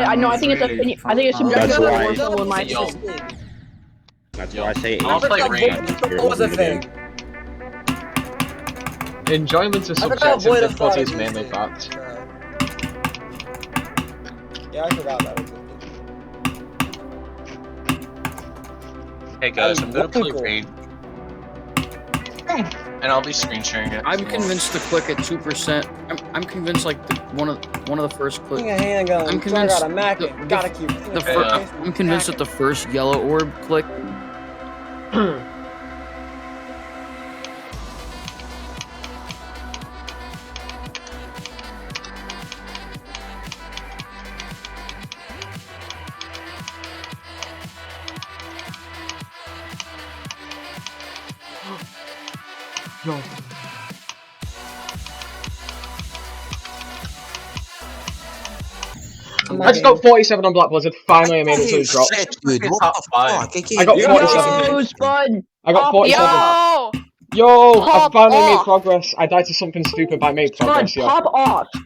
I know. I think it's Really I think it's subjective That's to right. worst level in my Yo. opinion. That's why I say I'll play ranked. What was a thing? Enjoyment is I forgot subjective, Void of difficulty is Thought mainly existed. fact. Yeah, I forgot that existed. Hey guys, I'm gonna play Cool. raid. And I'll be screen sharing it. I'm convinced to click at 2%. I'm convinced like one of the first click. King of handgun. I'm convinced Got a Mac. the- Gotta keep. I'm convinced that the first yellow orb click. No. I just got 47 on Black Blizzard. Finally, I made it to the drop. Shit, dude, what Top the 5. fuck? I got 47. Yo, Spud. I got 47. Yo! Yo, I Pop finally made off. progress. I died to something stupid, but I made Spud, progress, yo. pop off.